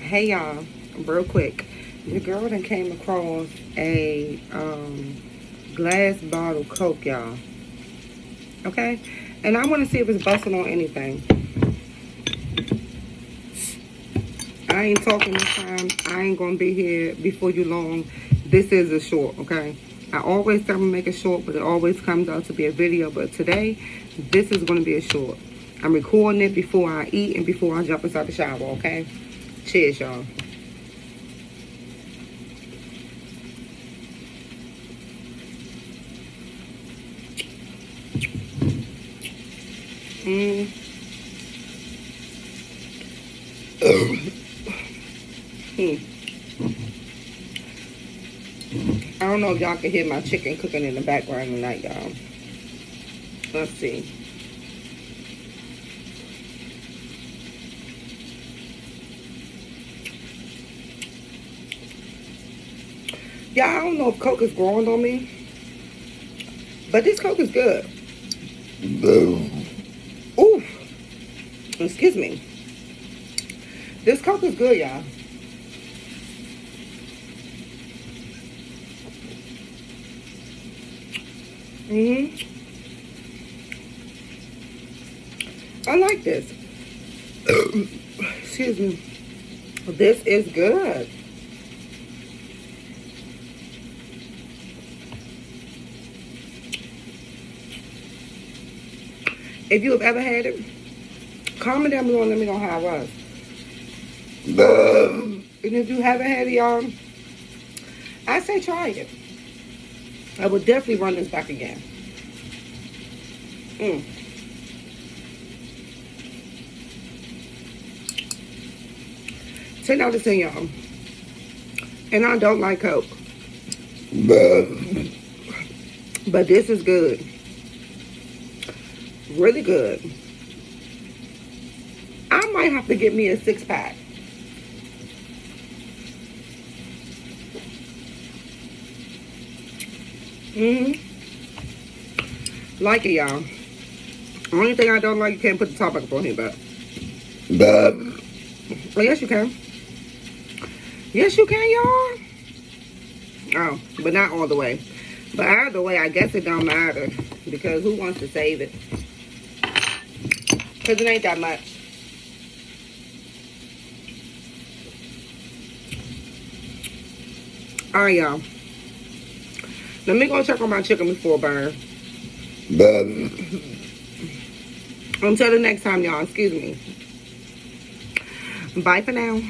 Hey y'all, real quick. The girl that came across a glass bottle Coke, y'all. Okay? And I want to see if it's busting on anything. I ain't talking this time. I ain't going to be here before you long. This is a short, okay? I always try to make it short, but it always comes out to be a video. But today, this is going to be a short. I'm recording it before I eat and before I jump inside the shower, okay? Cheers, y'all. I don't know if y'all can hear my chicken cooking in the background tonight, y'all. Let's see. Yeah, I don't know if Coke is growing on me, but this Coke is good. Ooh, excuse me. This Coke is good, y'all. I like this. Excuse me. This is good. If you have ever had it, comment down below and let me know how it was. And if you haven't had it, y'all, I say try it. I would definitely run this back again. 10 out of 10, y'all. And I don't like Coke. But this is good. Really good. I might have to get me a 6-pack. Like it, y'all. Only thing I don't like, you can't put the top up on here, but. Oh, yes, you can. Yes, you can, y'all. Oh, but not all the way. But either way, I guess it don't matter. Because who wants to save it? Because it ain't that much. Alright, y'all. Let me go check on my chicken before burn. Until the next time, y'all. Excuse me. Bye for now.